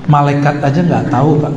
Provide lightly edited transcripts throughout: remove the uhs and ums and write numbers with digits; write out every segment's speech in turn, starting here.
Malaikat aja nggak tahu Pak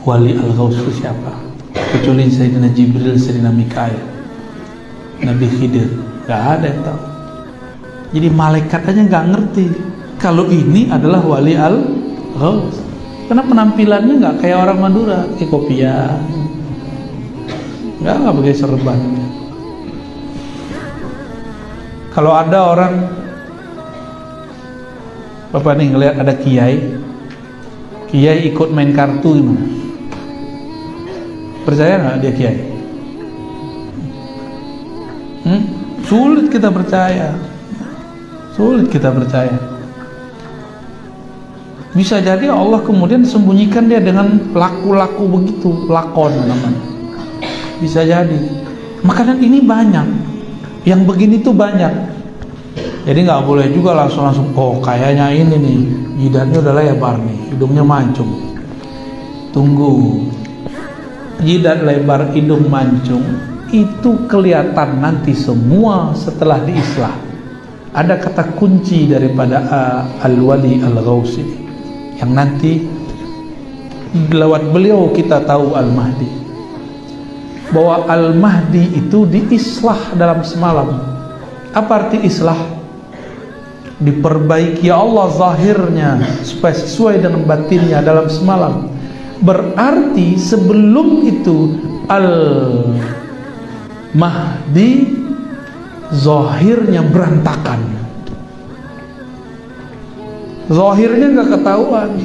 wali al-ghaus itu siapa, kecuali Sayyidina Jibril, Sayyidina Mikail, Nabi Khidir, nggak ada yang tahu. Jadi malaikat aja nggak ngerti kalau ini adalah wali al-ghaus, karena penampilannya nggak kayak orang Madura, kayak kopiah, nggak pakai serban. Kalau ada orang, Bapak nih ngelihat ada kiai ikut main kartu gimana? Percaya nggak dia kiai? Sulit kita percaya. Bisa jadi Allah kemudian sembunyikan dia dengan laku-laku begitu, lakon namanya. Bisa jadi. Makanan ini banyak, yang begini tuh banyak. Jadi nggak boleh juga langsung oh kayaknya ini nih jidatnya udah lebar nih, hidungnya mancung. Tunggu, jidat lebar, hidung mancung itu kelihatan nanti semua setelah diislah. Ada kata kunci daripada al-wali al-ghaus ini, yang nanti lewat beliau kita tahu al-mahdi, bahwa al-mahdi itu diislah dalam semalam. Apa arti islah? Diperbaiki Allah zahirnya supaya sesuai dengan batinnya dalam semalam. Berarti sebelum itu al-mahdi zahirnya berantakan, zahirnya nggak ketahuan.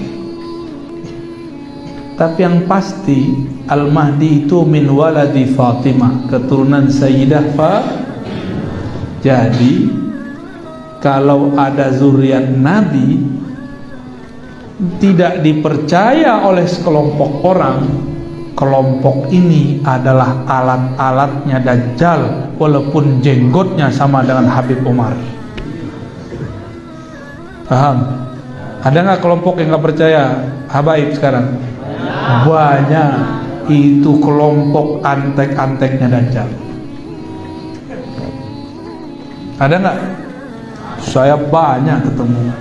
Tapi yang pasti al-mahdi itu min waladi Fatimah, keturunan Sayyidah Fatimah. Jadi kalau ada zuriat Nabi tidak dipercaya oleh sekelompok orang, kelompok ini adalah alat-alatnya Dajjal, walaupun jenggotnya sama dengan Habib Umar. Paham? Ada nggak kelompok yang nggak percaya habaib sekarang? Banyak. Itu kelompok antek-anteknya Dajjal. Ada nggak? Saya banyak ketemu.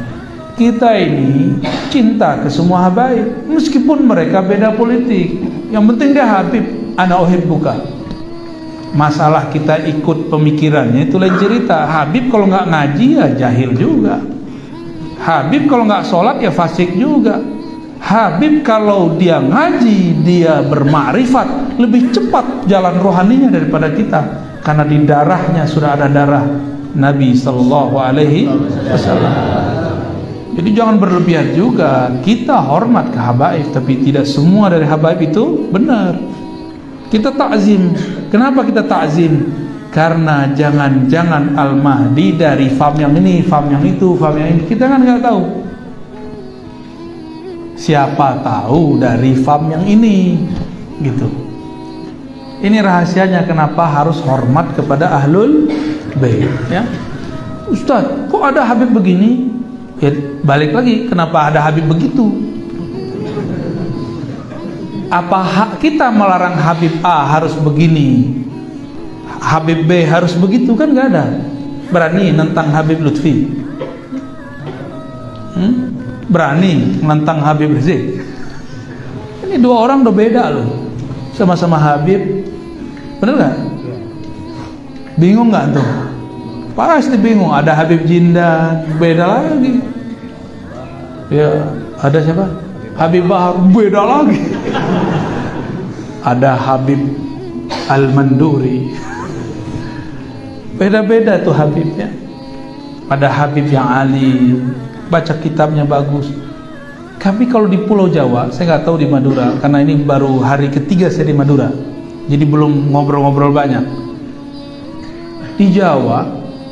Kita ini cinta ke semua habaib, meskipun mereka beda politik. Yang penting dia Habib, ana uhibbuka. Masalah kita ikut pemikirannya itu lain cerita. Habib kalau nggak ngaji ya jahil juga. Habib kalau nggak sholat ya fasik juga. Habib kalau dia ngaji, dia bermakrifat, lebih cepat jalan rohaninya daripada kita, karena di darahnya sudah ada darah Nabi Sallallahu Alaihi Wasallam. Jadi jangan berlebihan juga. Kita hormat ke habaib, tapi tidak semua dari habaib itu benar. Kita takzim. Kenapa kita takzim? Karena jangan-jangan Al-Mahdi dari fam yang ini, fam yang itu, fam yang ini. Kita kan nggak tahu. Siapa tahu dari fam yang ini, gitu. Ini rahasianya kenapa harus hormat kepada ahlul bait, ya. Ustaz, kok ada Habib begini? Ya, balik lagi, kenapa ada Habib begitu? Apa hak kita melarang Habib A harus begini, Habib B harus begitu? Kan nggak ada. Berani nentang Habib Lutfi? Berani nentang Habib Rizik? Ini dua orang udah beda loh, sama-sama Habib. Bener nggak? Bingung nggak tuh? Pasti bingung. Ada Habib Jindan, beda lagi. Ya, ada siapa? Habib Bahar, beda lagi. Ada Habib Al-Manduri, beda-beda tuh Habibnya. Ada Habib yang alim, baca kitabnya bagus. Tapi kalau di Pulau Jawa, saya nggak tahu di Madura, karena ini baru hari ketiga saya di Madura, jadi belum ngobrol-ngobrol banyak. Di Jawa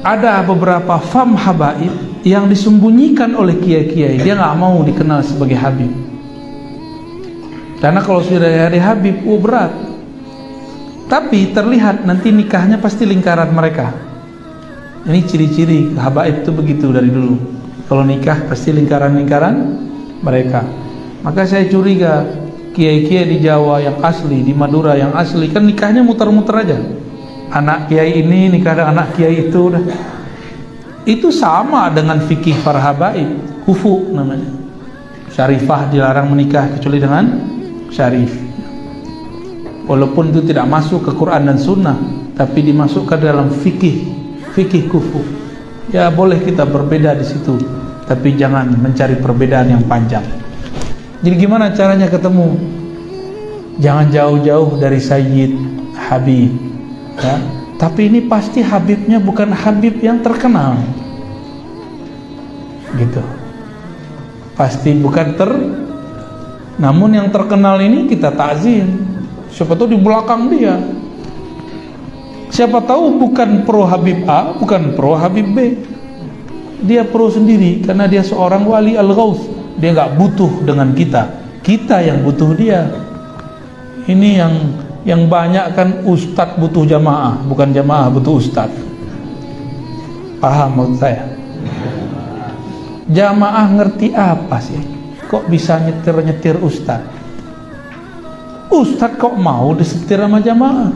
ada beberapa fam habaib yang disembunyikan oleh kiai-kiai. Dia nggak mau dikenal sebagai habib, karena kalau sudah dari habib, berat. Tapi terlihat nanti nikahnya pasti lingkaran mereka. Ini ciri-ciri habaib itu begitu dari dulu. Kalau nikah pasti lingkaran-lingkaran mereka. Maka saya curiga kiai-kiai di Jawa yang asli, di Madura yang asli, kan nikahnya muter-muter aja. Anak kiai ini nikah dengan anak kiai itu, udah. Itu sama dengan fikih para habaib, kufu namanya. Syarifah dilarang menikah kecuali dengan syarif. Walaupun itu tidak masuk ke Quran dan Sunnah, tapi dimasukkan dalam fikih kufu. Ya boleh kita berbeda di situ, tapi jangan mencari perbedaan yang panjang. Jadi gimana caranya ketemu? Jangan jauh-jauh dari Sayyid Habib, ya. Tapi ini pasti Habibnya bukan Habib yang terkenal, gitu. Pasti bukan namun yang terkenal ini kita takzim. Siapa tahu di belakang dia. Siapa tahu bukan pro Habib A, bukan pro Habib B. Dia pro sendiri karena dia seorang wali al-Ghaus. Dia nggak butuh dengan kita. Kita yang butuh dia. Ini yang banyak kan ustadz butuh jamaah, bukan jamaah butuh ustadz. Paham maksud saya? Jamaah ngerti apa sih? Kok bisa nyetir-nyetir ustadz? Ustadz kok mau disetir sama jamaah?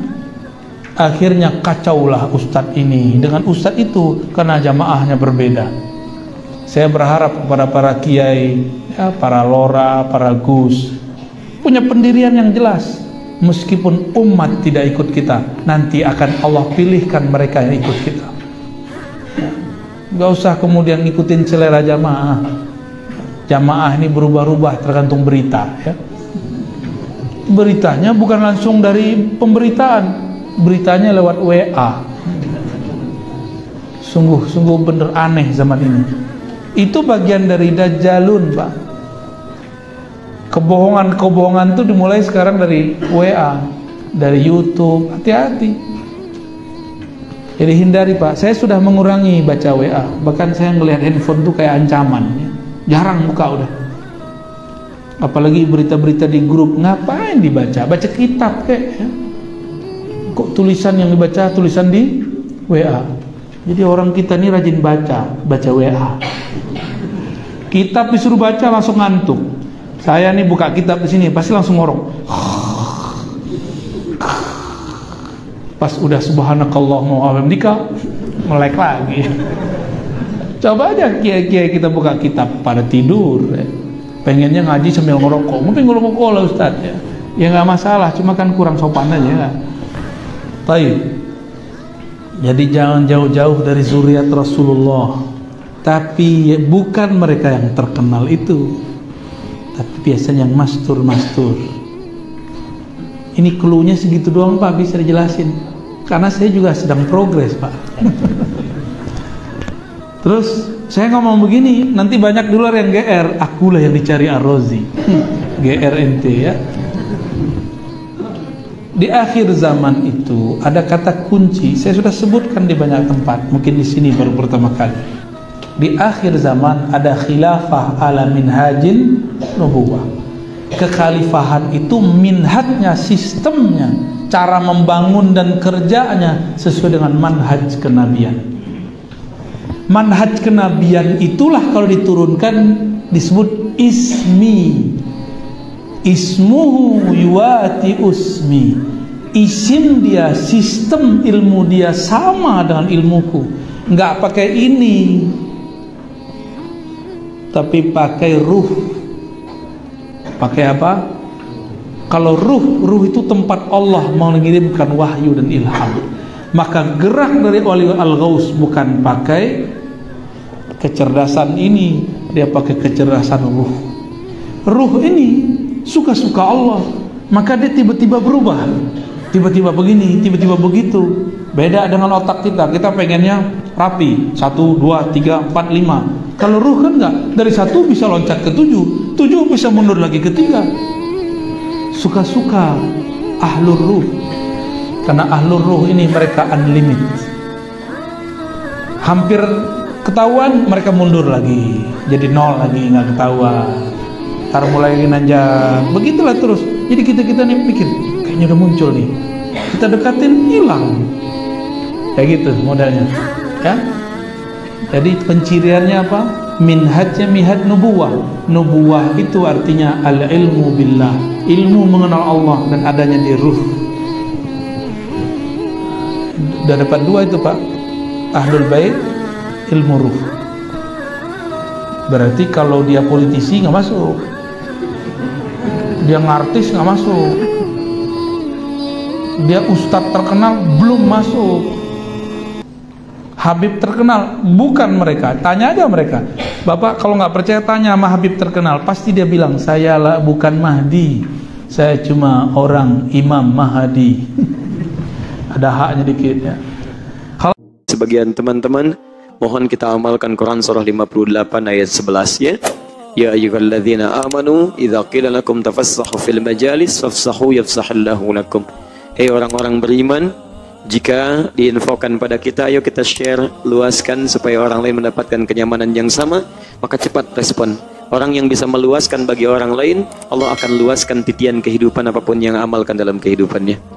Akhirnya kacaulah ustadz ini dengan ustadz itu karena jamaahnya berbeda. Saya berharap kepada para kiai, ya, para lora, para gus, punya pendirian yang jelas. Meskipun umat tidak ikut kita, nanti akan Allah pilihkan mereka yang ikut kita. Gak usah kemudian ngikutin selera jamaah. Jamaah ini berubah-ubah tergantung berita, ya. Beritanya bukan langsung dari pemberitaan, beritanya lewat WA. Sungguh bener aneh zaman ini. Itu bagian dari dajjalun, Pak. Kebohongan itu dimulai sekarang dari WA, dari YouTube. Hati-hati. Jadi hindari, Pak. Saya sudah mengurangi baca WA. Bahkan saya ngelihat handphone tuh kayak ancaman, ya. Jarang buka udah. Apalagi berita-berita di grup, ngapain dibaca? Baca kitab kek, ya. Kok tulisan yang dibaca tulisan di WA? Jadi orang kita ini rajin baca WA. Kitab disuruh baca langsung ngantuk. Saya nih buka kitab di sini pasti langsung ngorok. Pas udah subhanakallahumma wa bihamdika melek lagi. Coba aja kiai-kiai kita buka kitab pada tidur, ya. Pengennya ngaji sambil ngerokok, mungkin ngerokok lah Ustaz, ya. Ya nggak masalah, cuma kan kurang sopan aja. Baik. Jadi jangan jauh-jauh dari zuriat Rasulullah. Tapi bukan mereka yang terkenal itu, tapi biasanya yang mastur. Ini cluenya segitu doang, Pak, bisa dijelasin. Karena saya juga sedang progres, Pak. Terus saya ngomong begini, nanti banyak dulu yang GR, akulah yang dicari Ar-Razi. GRNT, ya. Di akhir zaman itu ada kata kunci, saya sudah sebutkan di banyak tempat, mungkin di sini baru pertama kali. Di akhir zaman ada khilafah ala minhajin nubuwah. Kekhalifahan itu minhajnya, sistemnya, cara membangun dan kerjanya sesuai dengan manhaj kenabian. Manhaj kenabian itulah kalau diturunkan disebut ismi. Ismuhu yuwati usmi. Isim dia, sistem ilmu dia sama dengan ilmuku. Enggak pakai ini, tapi pakai ruh. Pakai apa? Kalau ruh itu tempat Allah mengirimkan wahyu dan ilham. Maka gerak dari wali al-Ghaus bukan pakai kecerdasan ini, dia pakai kecerdasan ruh. Ruh ini suka-suka Allah, maka dia tiba-tiba berubah. Tiba-tiba begini, tiba-tiba begitu. Beda dengan otak kita. Kita pengennya rapi, 1, 2, 3, 4, 5. Kalau ruh kan enggak, dari 1 bisa loncat ke 7, 7 bisa mundur lagi ke 3. Suka-suka ahlur ruh. Karena ahlur ruh ini mereka unlimited. Hampir ketahuan mereka mundur lagi, jadi 0 lagi, nggak ketahuan. Ntar mulai nanjak, begitulah terus. Jadi kita nih pikir kayaknya udah muncul nih, kita dekatin hilang, kayak gitu modelnya, ya. Jadi penciriannya apa? Minhajnya minhaj nubuwah. Nubuwah itu artinya al-ilmu billah, ilmu mengenal Allah dan adanya di ruh. Udah dapat 2 itu, Pak. Ahlul bait, ilmu ruh. Berarti kalau dia politisi nggak masuk. Dia ngartis nggak masuk. Dia ustadz terkenal belum masuk. Habib terkenal bukan mereka. Tanya aja mereka. Bapak kalau nggak percaya tanya sama Habib terkenal, pasti dia bilang saya lah bukan Mahdi, saya cuma orang Imam Mahdi. Ada haknya dikit ya. Kalau sebagian teman-teman, mohon kita amalkan Quran surah 58 ayat 11 ya. Ya ayyuhalladzina amanu idza qila lakum tafassahu fil majalis fafsahu yafsahillahu lakum. Hei orang-orang beriman, jika diinfokan pada kita, ayo kita share, luaskan supaya orang lain mendapatkan kenyamanan yang sama, maka cepat respon. Orang yang bisa meluaskan bagi orang lain, Allah akan luaskan titian kehidupan apapun yang amalkan dalam kehidupannya.